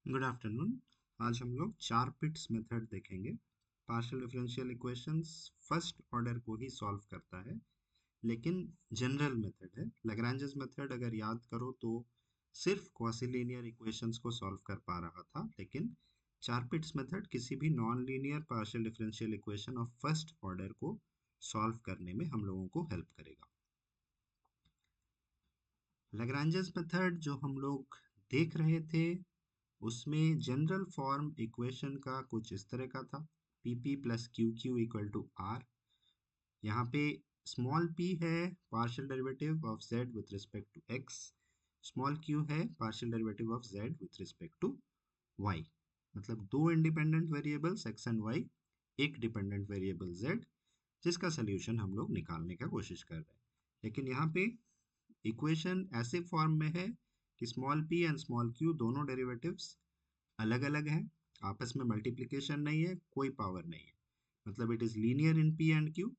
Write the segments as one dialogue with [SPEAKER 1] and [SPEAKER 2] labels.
[SPEAKER 1] Good afternoon. आज हम लोग चार पिट्स मेथड देखेंगे। Partial differential equations first order को ही सॉल्व करता है, लेकिन जनरल मेथड है। लैग्रेंजेस मेथड अगर याद करो तो सिर्फ क्वासी-लीनियर इक्वेशंस को सॉल्व कर पा रहा था, लेकिन चार पिट्स मेथड किसी भी non linear partial differential equation of first order को सॉल्व करने में हम लोगों को हेल्प करेगा। लैग्रेंजेस मेथड जो हम लोग देख रहे थे उसमें जनरल फॉर्म इक्वेशन का कुछ इस तरह का था, P p plus Q q equal to R. यहाँ पे स्मॉल p है partial derivative of z with respect to x, small q है partial derivative of z with respect to y। मतलब दो independent variables x and y, एक dependent variable z, जिसका solution हम लोग निकालने का कोशिश कर रहे हैं। लेकिन यहाँ पे इक्वेशन ऐसे फॉर्म में है कि small p and small q दोनों डेरिवेटिव्स अलग अलग है, आपस में मल्टीप्लिकेशन नहीं है, कोई पावर नहीं है। मतलब it is linear in P and Q.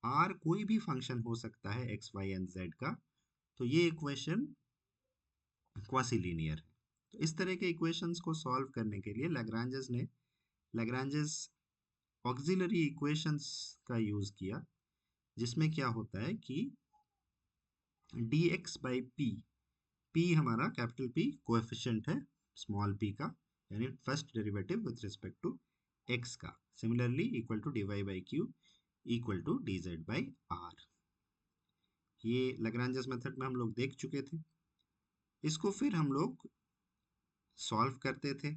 [SPEAKER 1] R कोई भी फंक्शन हो सकता है एक्स वाई एंड जेड का, तो ये इक्वेशन क्वासी लीनियर है। तो इस तरह के इक्वेशंस को सॉल्व करने के लिए लैग्रेंजेस ने लैग्रेंजेस ऑक्सिलरी इक्वेशंस का यूज किया, जिसमें क्या होता है कि D X by P, P हमारा कैपिटल पी कोएफिशिएंट है स्मॉल p का, यानी first derivative with respect to x का, similarly equal to D Y by Q equal to D Z by R. ये लैग्रेंजेस मेथड में हम लोग देख चुके थे। इसको फिर हम लोग सॉल्व करते थे,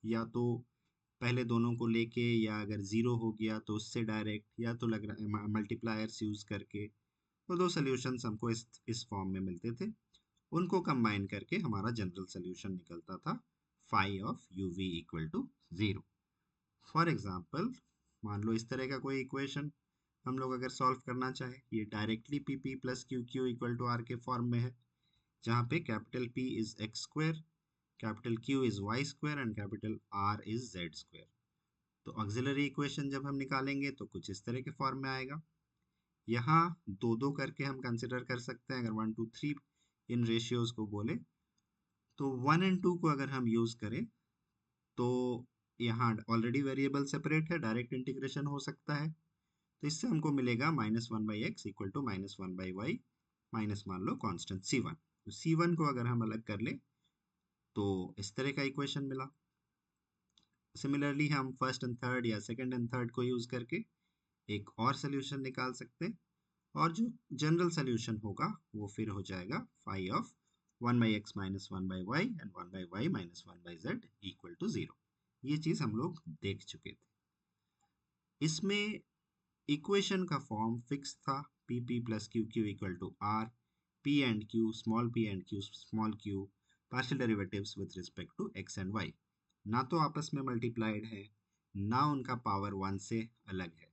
[SPEAKER 1] या तो पहले दोनों को लेके, या अगर ज़ीरो हो गया तो उससे डायरेक्ट, या तो मल्टीप्लायर्स यूज़ करके। तो दो सोल्यूशंस हमको इस फॉर्म में मिलते थे। उनको कंबाइन करके हमारा जनरल सोल्यूशन निकलता था phi of U V equal to zero. For example, मान लो इस तरह का कोई इक्वेशन हम लोग अगर सॉल्व करना चाहे, ये directly P p plus Q q equal to R के फॉर्म में है, जहाँ पे capital P is X square, capital Q is Y square and capital R is Z square. तो ऑक्सिलरी इक्वेशन जब हम निकालेंगे तो कुछ इस तरह के फॉर्म में आएगा। यहाँ दो दो करके हम कंसिडर कर सकते हैं, अगर 1 2 3 इन रेशियोज को बोले तो 1 एंड 2 को अगर हम यूज करें तो यहाँ ऑलरेडी वेरिएबल सेपरेट है, डायरेक्ट इंटीग्रेशन हो सकता है। तो इससे हमको मिलेगा -1/x equal to -1/y minus मान लो कांस्टेंट c1। तो c1 को अगर हम अलग कर ले तो इस तरह का इक्वेशन मिला। सिमिलरली हम फर्स्ट एंड थर्ड या सेकंड एंड थर्ड को यूज करके एक और सोल्यूशन निकाल सकते हैं, और जो जनरल सोल्यूशन होगा वो फिर हो जाएगा phi of 1/x minus 1/y and 1/y minus 1/z equal to 0। ये चीज़ हम लोग देख चुके थे। इसमें इक्वेशन का फॉर्म फिक्स था, P p plus Q q equal to r, p and q small q partial derivatives with respect to x and y, ना तो आपस में मल्टीप्लाइड है, ना उनका पावर वन से अलग है,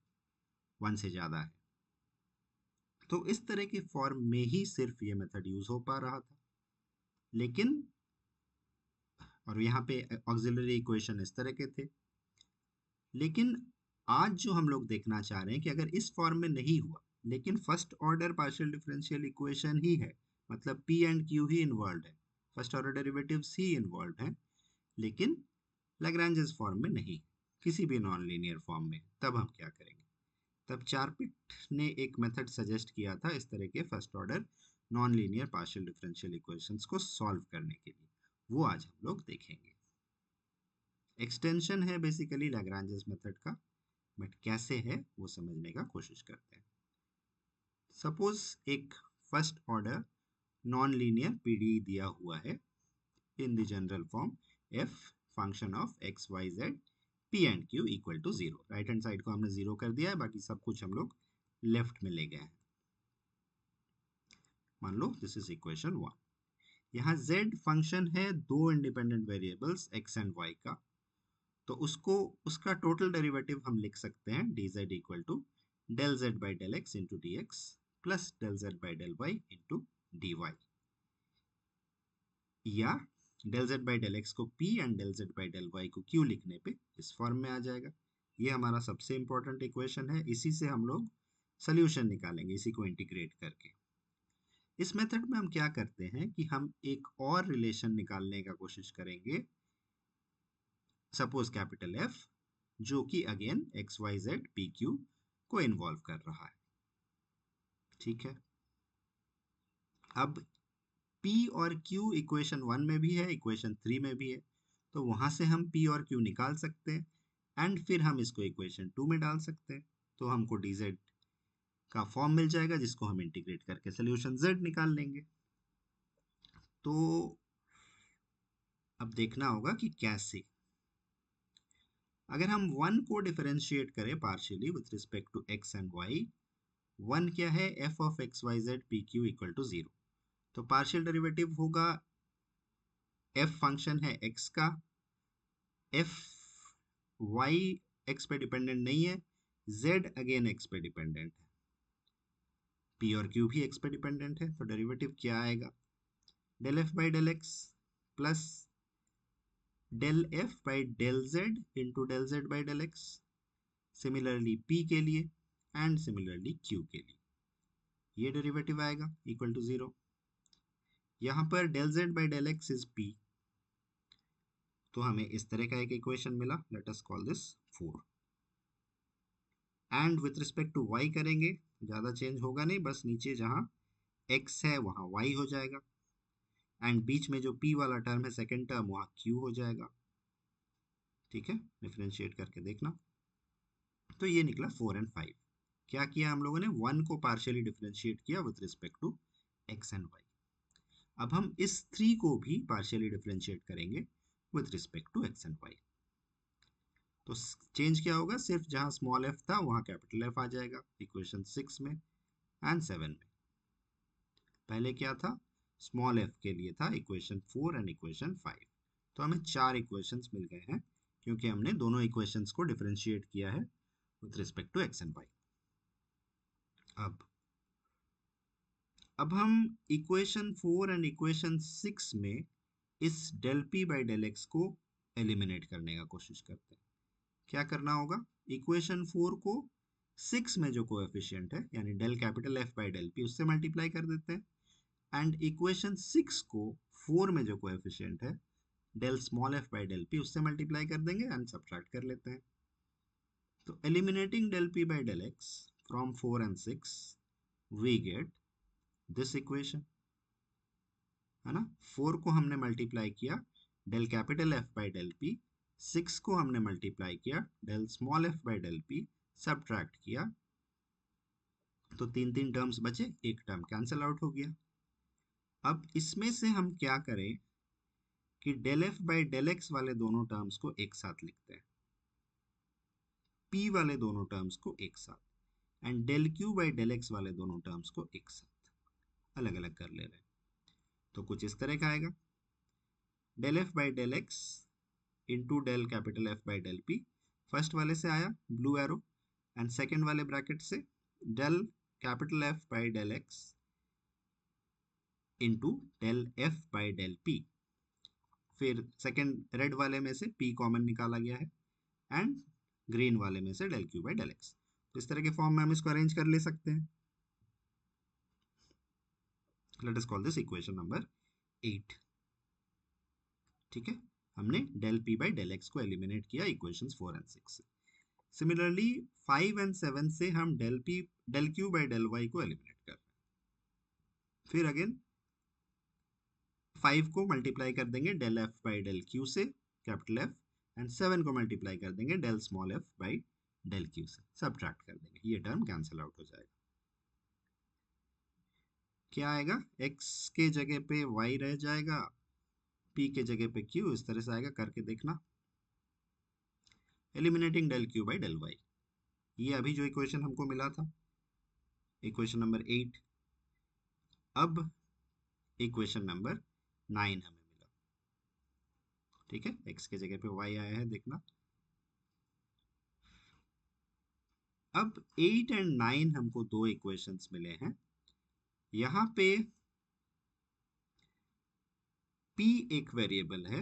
[SPEAKER 1] वन से ज़्यादा है। तो इस तरह के फॉर्म में ही सिर्फ ये मेथड यूज हो पा रहा था। लेकिन और यहाँ पे ऑक्सिलरी इक्वेशन इस तरह के थे। लेकिन आज जो हम लोग देखना चाह रहे हैं कि अगर इस फॉर्म में नहीं हुआ, लेकिन first order partial differential equation ही है, मतलब पी एंड क्यू ही इन्वॉल्व है, फर्स्ट ऑर्डर डेरिवेटिव्स ही इन्वॉल्व है, लेकिन लैग्रेंजेस फॉर्म में नहीं, किसी भी नॉन लीनियर फॉर्म में, तब हम क्या करेंगे? तब चारपिट ने एक मेथड सजेस्ट किया था इस तरह के first order non linear partial differential equations को सॉल्व करने के लिए। वो आज हम लोग देखेंगे। एक्सटेंशन है बेसिकली लैग्रेंजेस मेथड का, बट कैसे है वो समझने का कोशिश करते हैं। सपोज एक first order non linear PD दिया हुआ है in the general form f function of x y z p and q equal to zero. Right hand side को हमने जीरो कर दिया है, बाकी सब कुछ हम लोग लेफ्ट में ले गए हैं। मान लो दिस इज इक्वेशन 1। यहाँ z फंक्शन है दो independent variables x and y का, तो उसको उसका टोटल डेरिवेटिव हम लिख सकते हैं dz equal to del z by del x into d x plus del z by del y into d y, या del z by del x को p and del z by del y को q लिखने पे इस form में आ जाएगा। ये हमारा सबसे इंपॉर्टेंट इक्वेशन है, इसी से हम लोग सोल्यूशन निकालेंगे, इसी को इंटीग्रेट करके। इस मेथड में हम क्या करते हैं कि हम एक और रिलेशन निकालने का कोशिश करेंगे सपोज कैपिटल एफ, जो कि again x y z p q को इन्वॉल्व कर रहा है। ठीक है, अब P और Q इक्वेशन 1 में भी है, इक्वेशन 3 में भी है, तो वहां से हम P और Q निकाल सकते हैं एंड फिर हम इसको इक्वेशन 2 में डाल सकते हैं, तो हमको dz का फॉर्म मिल जाएगा जिसको हम इंटीग्रेट करके सोल्यूशन z निकाल लेंगे। तो अब देखना होगा कि कैसे। अगर हम 1 को डिफरेंशिएट करें partially with respect to x and y, 1 क्या है, f of x y z p q equal to 0, तो पार्शियल डेरिवेटिव होगा f फंक्शन है x का, f y x पे डिपेंडेंट नहीं है, z अगेन x पे डिपेंडेंट है, p और q भी x पे डिपेंडेंट है, तो डेरिवेटिव क्या आएगा, del f by del x plus del f by del z into del z by del x, similarly p के लिए एंड सिमिलरली q के लिए, ये डेरिवेटिव आएगा इक्वल टू 0। यहाँ पर del z by del x is p, तो हमें इस तरह का एक इक्वेशन मिला, let us call this 4, and with respect to y करेंगे, ज़्यादा चेंज होगा नहीं, बस नीचे जहाँ x है वहाँ y हो जाएगा, एंड बीच में जो p वाला टर्म है सेकेंड टर्म वहाँ q हो जाएगा। ठीक है, डिफरेंशिएट करके देखना, तो ये निकला 4 एंड 5। क्या किया हम लोगों ने, 1 को पार्शियली डिफरेंशिएट किया with respect to x and y। अब हम इस 3 को भी पार्शियली डिफरेंशिएट करेंगे with respect to x and y, तो चेंज क्या होगा, सिर्फ जहां स्मॉल f था वहां कैपिटल F आ जाएगा इक्वेशन 6 में एंड 7 में। पहले क्या था, स्मॉल f के लिए था इक्वेशन 4 एंड इक्वेशन 5, तो हमें 4 इक्वेशंस मिल गए हैं क्योंकि हमने दोनों इक्वेशंस को डिफरेंशिएट किया है with respect to x and y। अब हम इक्वेशन 4 एंड इक्वेशन 6 में इस del p by del x को एलिमिनेट करने का कोशिश करते हैं। क्या करना होगा, इक्वेशन 4 को 6 में जो कोएफिशिएंट है यानी del capital F by del p उससे मल्टीप्लाई कर देते हैं, एंड इक्वेशन 6 को 4 में जो कोएफिशिएंट है del small f by del p उससे मल्टीप्लाई कर देंगे एंड सब्ट्रैक्ट कर लेते हैं। तो eliminating del p by del x from 4 and 6 we get this equation, है ना। 4 को हमने मल्टीप्लाई किया del capital F by del p, 6 को हमने मल्टीप्लाई किया del small f by del p, subtract किया, तो 3 टर्म्स बचे, एक टर्म कैंसिल आउट हो गया। अब इसमें से हम क्या करें कि del f by del x वाले दोनों टर्म्स को एक साथ लिखते हैं, p वाले दोनों टर्म्स को एक साथ, and del q by del x वाले दोनों टर्म्स को एक साथ अलग अलग कर ले रहे हैं, तो कुछ इस तरह का आएगा, del f by del x into del capital F by del p, first वाले से आया ब्लू एरो, एंड सेकेंड वाले ब्रैकेट से del capital F by del x into del F by del p, फिर सेकेंड रेड वाले में से p common निकाला गया है एंड ग्रीन वाले में से del q by del x, तो इस तरह के फॉर्म में हम इसको अरेंज कर ले सकते हैं। Let us call this equation number 8। ठीक है, हमने del p by del x को एलिमिनेट किया इक्वेशंस 4 एंड 6 से। सिमिलरली 5 एंड 7 से हम del q by del y को एलिमिनेट कर रहे हैं, फिर अगेन 5 को मल्टीप्लाई कर देंगे del f by del q से कैपिटल F, एंड 7 को मल्टीप्लाई कर देंगे del small f by del q से, सब्ट्रैक्ट कर देंगे, ये टर्म कैंसिल आउट हो जाएगा। क्या आएगा, x के जगह पे y रह जाएगा, p के जगह पे q, इस तरह से आएगा, करके देखना, eliminating del q by del y, ये अभी जो इक्वेशन हमको मिला था इक्वेशन नंबर 8। अब इक्वेशन नंबर 9 हमें मिला। ठीक है, x के जगह पे y आया है, देखना। अब 8 एंड 9 हमको दो इक्वेशंस मिले हैं, यहाँ पे p एक वेरिएबल है,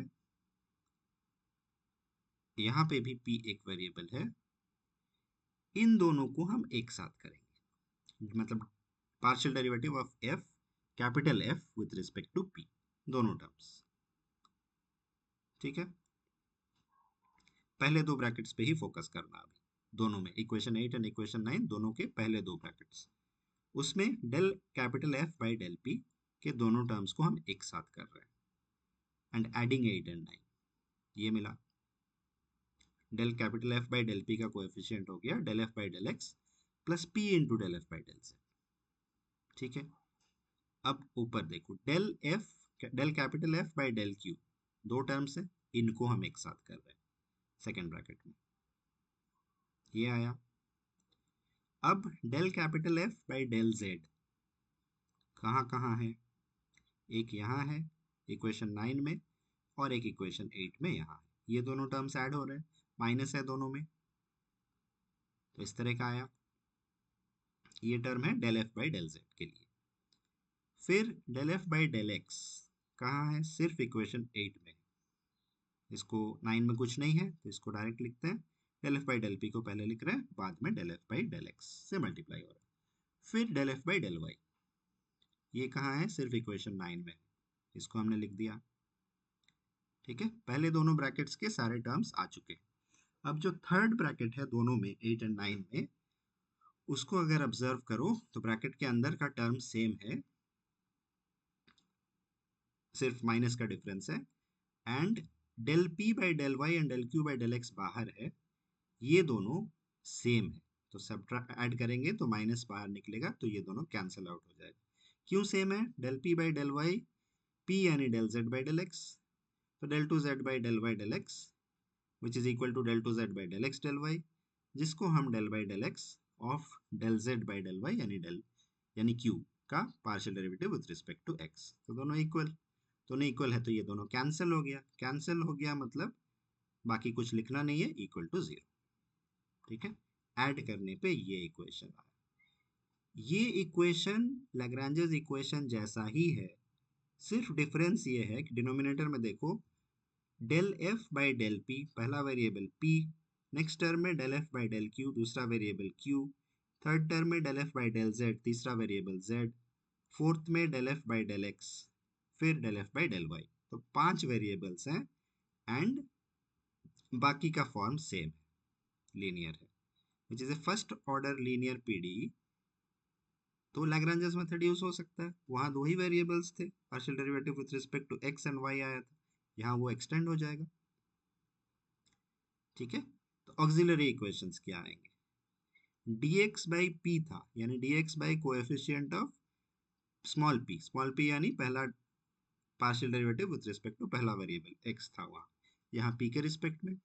[SPEAKER 1] यहाँ पे भी p एक वेरिएबल है, इन दोनों को हम एक साथ करेंगे, मतलब partial derivative of f capital F with respect to p, दोनों टर्म्स। ठीक है, पहले दो ब्रैकेट्स पे ही फोकस करना अभी, दोनों में, इक्वेशन 8 एंड इक्वेशन 9 दोनों के पहले दो ब्रैकेट्स, उसमें del capital f by del p के दोनों टर्म्स को हम एक साथ कर रहे हैं एंड एडिंग 8 एंड 9, ये मिला। Del capital f by del p का कोएफिशिएंट हो गया del f by del x plus p into del f by del z. ठीक है, अब ऊपर देखो, del capital f by del q, दो टर्म्स है, इनको हम एक साथ कर रहे हैं सेकेंड ब्रैकेट में, ये आया। अब del capital f by del z कहाँ कहाँ है, एक यहाँ है इक्वेशन 9 में और एक इक्वेशन 8 में यहाँ है, ये दोनों टर्म्स ऐड हो रहे हैं, माइनस है दोनों में, तो इस तरह का आया, ये टर्म है del f by del z के लिए। फिर del f by del x कहाँ है, सिर्फ इक्वेशन 8 में, इसको 9 में कुछ नहीं है तो इसको डायरेक्ट लिखते हैं, del f by del p को पहले लिख रहे हैं, बाद में del f by del x से मल्टीप्लाई हो रहा है। फिर del f by del y, ये कहाँ है, सिर्फ इक्वेशन 9 में, इसको हमने लिख दिया। ठीक है, पहले दोनों ब्रैकेट्स के सारे टर्म्स आ चुके हैं। अब जो थर्ड ब्रैकेट है दोनों में 8 एंड 9 में, उसको अगर ऑब्जर्व करो तो ब्रैकेट के अंदर का टर्म सेम है, सिर्फ माइनस का डिफरेंस है, and del p by del y and del q by del x बाहर है, ये दोनों सेम है, तो सब ऐड करेंगे तो माइनस बाहर निकलेगा, तो ये दोनों कैंसिल आउट हो जाएगा। क्यों सेम है, del p by del y, p यानी del z by del x, तो del two z by del y del x which is equal to del two z by del x del y, जिसको हम del by del x of del z by del y यानी q का partial derivative with respect to x, तो दोनों equal, दोनों equal है तो ये दोनों कैंसिल हो गया, कैंसिल हो गया मतलब बाकी कुछ लिखना नहीं है, इक्वल टू 0। ठीक है, ऐड करने पे ये इक्वेशन आया, ये इक्वेशन लैग्रेंजेस इक्वेशन जैसा ही है, सिर्फ डिफरेंस ये है कि डिनोमिनेटर में देखो, del f by del p पहला वेरिएबल p, नेक्स्ट टर्म में del f by del q दूसरा वेरिएबल q, थर्ड टर्म में del f by del z तीसरा वेरिएबल z, फोर्थ में del f by del x, फिर del f by del y, तो 5 variables हैं and बाकी का फॉर्म सेम है, लीनियर है, which is a first order linear PD, तो लैग्रेंजेस मेथड यूज हो सकता है, वहां दो ही वेरिएबल्स थे, partial derivative with respect to x and y आया था, यहाँ वो एक्सटेंड हो जाएगा। ठीक है, तो ऑक्सिलरी इक्वेशंस क्या आएंगे, dx बाई p था, यानी dx by coefficient of small p यानी पहला partial derivative with respect to पहला वेरिएबल x था वहाँ, यहाँ p के रिस्पेक्ट में,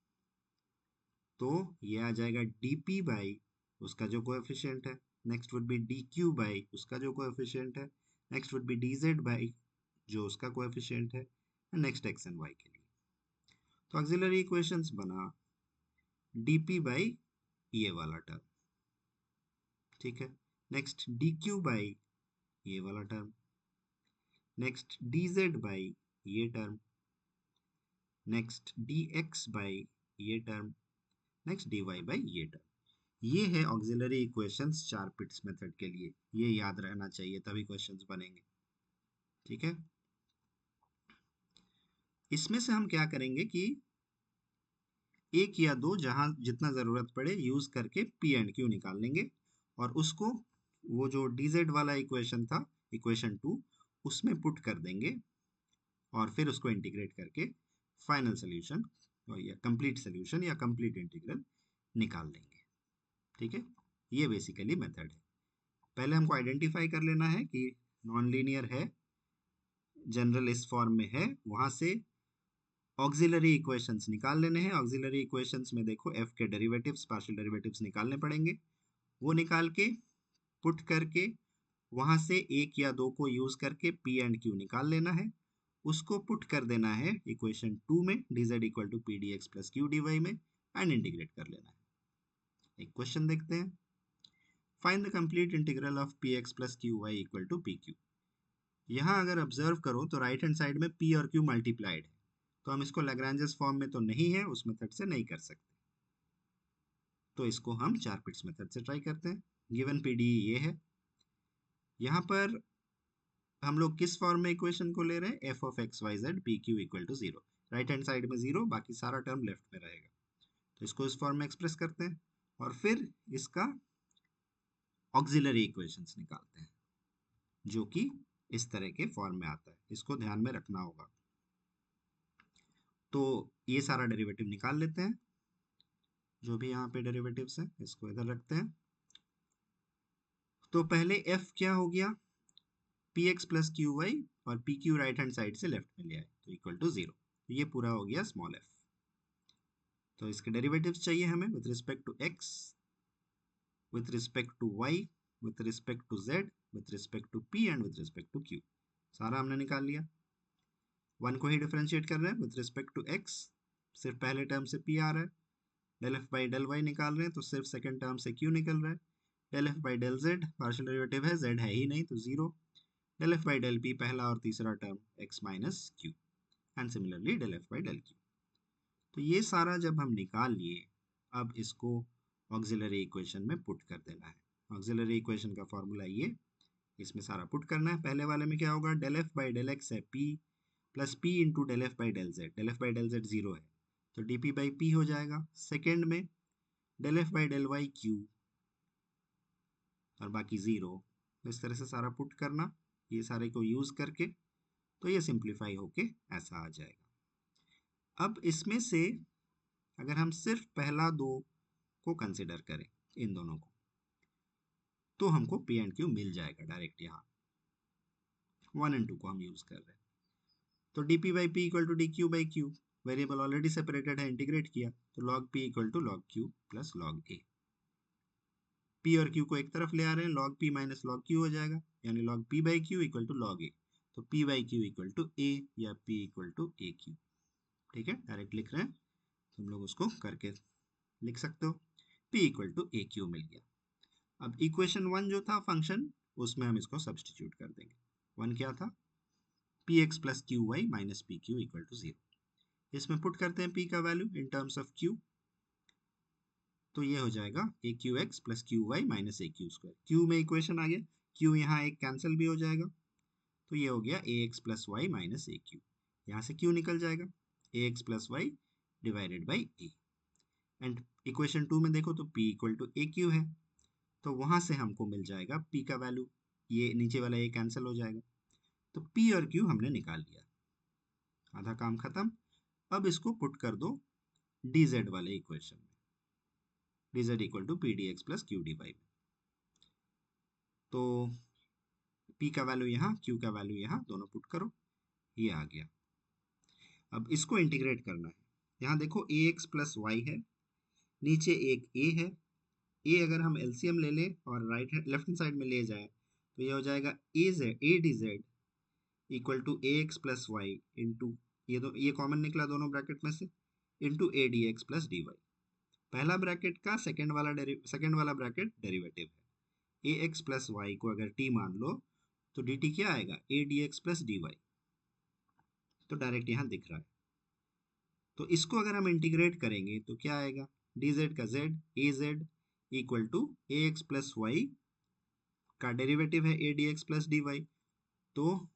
[SPEAKER 1] तो ये आ जाएगा dp बाई उसका जो कोएफिशिएंट है, next would be dq by उसका जो कोएफिशिएंट है, next would be dz by जो उसका कोएफिशिएंट है, नेक्स्ट x एंड y के लिए, तो ऑक्सिलरी इक्वेशंस बना dp बाई ये वाला टर्म, ठीक है, नेक्स्ट dq बाई ये वाला टर्म, नेक्स्ट dz बाई ये टर्म, नेक्स्ट dx बाई ये टर्म, नेक्स्ट dy बाई ये टर्म, ये है ऑक्सिलरी इक्वेशंस चार पिट्स मेथड के लिए, ये याद रहना चाहिए तभी क्वेश्चंस बनेंगे। ठीक है, इसमें से हम क्या करेंगे कि एक या दो जहां जितना जरूरत पड़े यूज करके पी एंड क्यू निकाल लेंगे, और उसको वो जो dz वाला इक्वेशन था इक्वेशन 2 उसमें पुट कर देंगे, और फिर उसको इंटीग्रेट करके फाइनल सोल्यूशन या कंप्लीट सोल्यूशन या कंप्लीट इंटीग्रल निकाल लेंगे। ठीक है, ये बेसिकली मेथड है। पहले हमको आइडेंटिफाई कर लेना है कि नॉन लीनियर है, जनरल इस फॉर्म में है, वहां से ऑक्सिलरी इक्वेशंस निकाल लेने हैं। ऑक्सिलरी इक्वेशंस में देखो f के डेरिवेटिव्स पार्शियल डेरिवेटिव्स निकालने पड़ेंगे, वो निकाल के पुट करके वहां से एक या दो को यूज करके p एंड q निकाल लेना है, उसको पुट कर देना है इक्वेशन 2 में dz equal to p d x plus q d y में, एंड इंटीग्रेट कर लेना है। एक क्वेश्चन देखते हैं, find the complete integral of p x plus q y equal to p q. यहाँ अगर ऑब्जर्व करो तो राइट हैंड साइड में p और q मल्टीप्लाइड है, तो हम इसको लैग्रेंजेस फॉर्म में तो नहीं है, उस मेथड से नहीं कर सकते, तो इसको हम चार पिट्स मेथड से ट्राई करते हैं। गिवन पीडी ये है, यहाँ पर हम लोग किस फॉर्म में इक्वेशन को ले रहे हैं, f of x y z p q equal to 0, right hand side में 0, बाकी सारा टर्म लेफ्ट में रहेगा, तो इसको इस फॉर्म में एक्सप्रेस करते हैं और फिर इसका ऑक्सिलरी इक्वेशंस निकालते हैं जो कि इस तरह के फॉर्म में आता है। इसको ध्यान में रखना होगा। तो ये सारा डेरिवेटिव निकाल लेते हैं, जो भी यहाँ पे डेरिवेटिव्स हैं इसको इधर रखते हैं। तो पहले f क्या हो गया, px प्लस क्यू वाई, और P Q right hand side से लेफ्ट में ले आए तो इक्वल टू 0। ये पूरा हो गया स्मॉल f। तो इसके डेरिवेटिव्स चाहिए हमें with respect to x, with respect to y, with respect to z, with respect to p and with respect to q। सारा हमने निकाल लिया। वन को ही डिफरेंशिएट कर रहे हैं विथ रिस्पेक्ट टू x, सिर्फ पहले टर्म से p आ रहा है। Del f by del y निकाल रहे हैं तो सिर्फ सेकंड टर्म से q निकल रहा है। Del f by del z partial derivative है, z है ही नहीं तो 0। Del f by del p पहला और तीसरा टर्म x minus q, and similarly del f by del q। तो ये सारा जब हम निकाल लिए, अब इसको ऑक्सिलरी इक्वेशन में पुट कर देना है। ऑक्सिलरी इक्वेशन का फॉर्मूला ये, इसमें सारा पुट करना है। पहले वाले में क्या होगा, del f by del x है p plus p into del f by del z. Del f by del z 0 है तो डी पी बाई पी हो जाएगा। सेकेंड में del f by del y q और बाकी 0। इस तरह से सारा पुट करना, ये सारे को यूज करके, तो ये सिंप्लीफाई होके ऐसा आ जाएगा। अब इसमें से अगर हम सिर्फ पहला दो को कंसिडर करें, इन दोनों को, तो हमको पी एंड क्यू मिल जाएगा डायरेक्ट। यहाँ 1 एंड 2 को हम यूज कर रहे हैं तो d p by p equal to d q by q, variable already separated है, इंटीग्रेट किया तो log p equal to log q plus log a. P और क्यू को एक तरफ ले आ रहे हैं, log p minus log q हो जाएगा, यानी log p by Q equal to log a. तो p by Q equal to a या p equal to a q. ठीक है, डायरेक्ट लिख रहे हैं, तुम लोग उसको करके लिख सकते हो। P equal to a q मिल गया। अब इक्वेशन 1 जो था फंक्शन, उसमें हम इसको सब्सटीट्यूट कर देंगे। 1 क्या था, p x plus q y minus p q equal to 0। इसमें पुट करते हैं p का value in terms of q, तो ये हो जाएगा a q x plus q y minus a q square. Q में इक्वेशन आ गया, q यहाँ एक कैंसिल भी हो जाएगा, तो ये हो गया a x plus y minus a q. यहाँ से q निकल जाएगा, a x plus y divided by a. And equation 2 में देखो तो p equal to a q है, तो वहाँ से हमको मिल जाएगा p का वैल्यू, ये नीचे वाला ये कैंसिल हो जाएगा। तो p और q हमने निकाल लिया, आधा काम खत्म। अब इसको पुट कर दो dz वाले इक्वेशन में, dz equal to p d x plus q d y में। तो p का वैल्यू यहाँ, q का वैल्यू यहाँ, दोनों पुट करो, ये आ गया। अब इसको इंटीग्रेट करना है। यहाँ देखो ए एक्स प्लस वाई है, नीचे एक a है। a अगर हम एलसीएम ले लें और राइट लेफ्ट हैंड साइड में ले जाए तो ये हो जाएगा a d z equal to a x plus y into, ये कॉमन निकला दोनों ब्रैकेट में से, into a d x plus d y. पहला ब्रैकेट का सेकंड वाला ब्रैकेट डेरिवेटिव है। ए एक्स प्लस वाई को अगर टी मान लो तो डी टी क्या आएगा, a d x plus d y, तो डायरेक्ट यहाँ दिख रहा है। तो इसको अगर हम इंटीग्रेट करेंगे तो क्या आएगा, डी जेड का z, a z equal to a x plus y का डेरिवेटिव है a d x plus d y. तो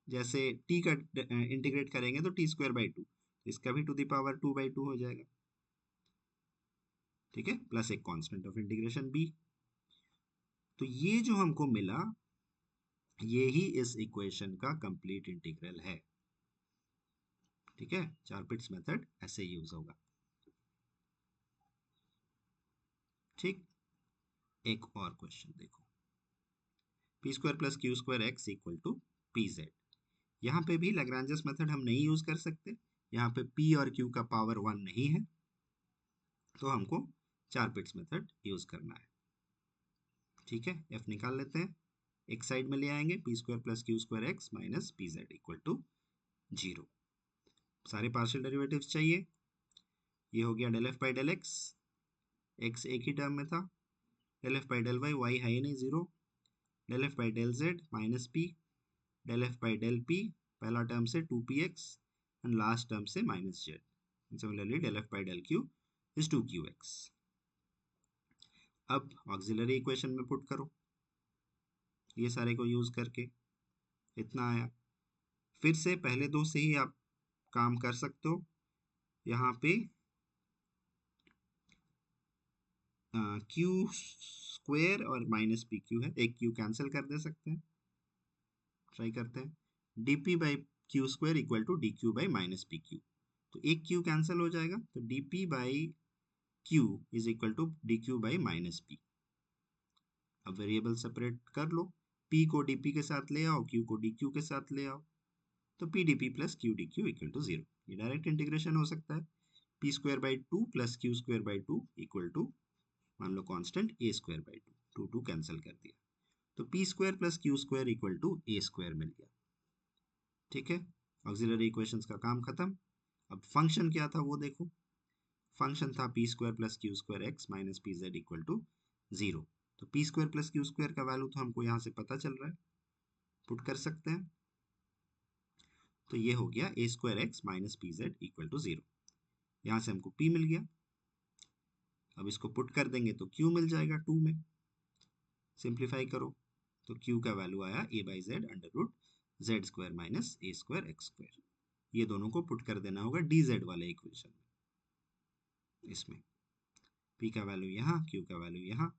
[SPEAKER 1] जैसे t का इंटीग्रेट करेंगे तो टी स्क्वायर बाई 2, इसका भी टू द पावर 2 बाई 2 हो जाएगा। ठीक है, प्लस एक कांस्टेंट ऑफ इंटीग्रेशन b। तो ये जो हमको मिला, ये ही इस इक्वेशन का कंप्लीट इंटीग्रल है। ठीक है, चारपिट्स मेथड ऐसे यूज होगा। ठीक, एक और क्वेश्चन देखो, p square plus q square x equal to p z. यहाँ पे भी लैग्रेंजस मेथड हम नहीं यूज कर सकते, यहाँ पे p और q का पावर 1 नहीं है, तो हमको चारपिट्स मेथड यूज करना है। ठीक है, f निकाल लेते हैं, एक साइड में ले आएंगे, p square plus q square x minus p z equal to 0। सारे पार्शियल डेरिवेटिव्स चाहिए। ये हो गया del f by del x, x एक ही टर्म में था, del f by del y, y है ही नहीं 0, del f by del z minus p, del f by del p पहला टर्म से 2px एंड लास्ट टर्म से minus z. Similarly del f by del q is 2qx। अब auxiliary equation में put करो, ये सारे को यूज करके इतना आया। फिर से पहले दो से ही आप काम कर सकते हो। यहाँ पे क्यू स्क्वेयर और माइनस पी क्यू है, एक क्यू कैंसिल कर दे सकते हैं, ट्राई करते हैं। D p by q square equal to d q by minus p q, तो एक क्यू कैंसिल हो जाएगा, तो d p by q is equal to d q by minus p. अब वेरिएबल सेपरेट कर लो, p को dp के साथ ले आओ, q को dq के साथ ले आओ, तो p dp plus q dq equal to 0। ये डायरेक्ट इंटीग्रेशन हो सकता है। p square by two plus q square by two equal to, मान लो constant a square by two, two two cancel कर दिया, तो p square plus q square equal to a square मिल गया। ठीक है, ऑक्सिलरी इक्वेशंस का काम खत्म। अब फंक्शन क्या था वो देखो, फंक्शन था p square plus q square x minus p z equal to 0। तो p square plus q square का वैल्यू तो हमको यहाँ से पता चल रहा है, पुट कर सकते हैं, तो ये हो गया a square x minus p z equal to 0। यहाँ से हमको p मिल गया, अब इसको पुट कर देंगे तो q मिल जाएगा 2 में, सिंप्लीफाई करो तो q का वैल्यू आया a by z under root z square minus a square x square. ये दोनों को पुट कर देना होगा डी जेड वाले इक्वेशन में। इसमें p का वैल्यू यहाँ, q का वैल्यू यहाँ,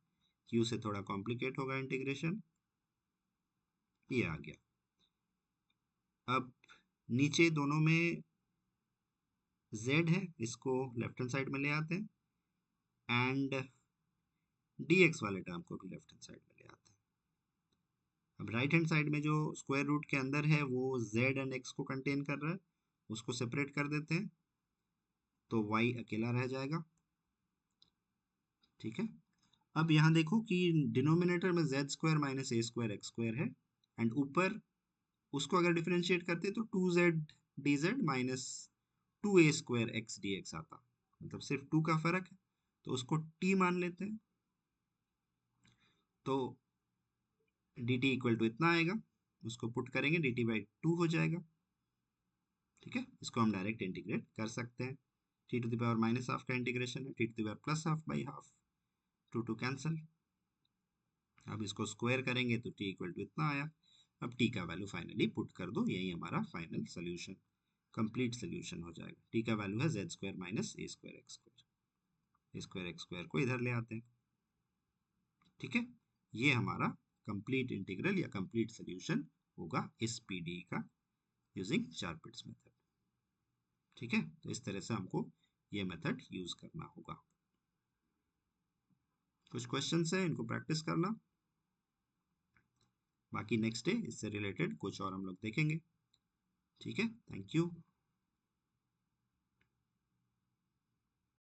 [SPEAKER 1] q से थोड़ा कॉम्प्लिकेट होगा इंटीग्रेशन, ये आ गया। अब नीचे दोनों में z है, इसको लेफ्ट हैंड साइड में ले आते हैं, एंड dx वाले टर्म को भी लेफ्ट हैंड साइड में ले आते हैं। अब राइट हैंड साइड में जो स्क्वायर रूट के अंदर है वो z एंड x को कंटेन कर रहा है, उसको सेपरेट कर देते हैं, तो y अकेला रह जाएगा। ठीक है, अब यहाँ देखो कि डिनोमिनेटर में z square minus a square x square है, एंड ऊपर उसको अगर डिफरेंशिएट करते तो 2z dz minus 2a square x D x आता, मतलब सिर्फ 2 का फर्क है, तो उसको t मान लेते हैं, तो dt इक्वल टू इतना आएगा, उसको पुट करेंगे dt बाई 2 हो जाएगा। ठीक है, इसको हम डायरेक्ट इंटीग्रेट कर सकते हैं, t to the power minus half का इंटीग्रेशन है, t to the power plus half by half, two two cancel. अब इसको स्क्वायर करेंगे तो t इक्वल टू इतना आया। अब t का वैल्यू फाइनली पुट कर दो, यही हमारा फाइनल सोल्यूशन, कंप्लीट सोल्यूशन हो जाएगा। t का वैल्यू है Z square minus a square x square, A square x square को इधर ले आते हैं। ठीक है, ये हमारा कंप्लीट इंटीग्रल या कंप्लीट सोल्यूशन होगा इस पीडी का यूजिंग चारपिट्स मेथड। ठीक है, तो इस तरह से हमको ये मेथड यूज करना होगा। कुछ क्वेश्चंस है, इनको प्रैक्टिस करना, बाकी नेक्स्ट डे इससे रिलेटेड कुछ और हम लोग देखेंगे। ठीक है, थैंक यू।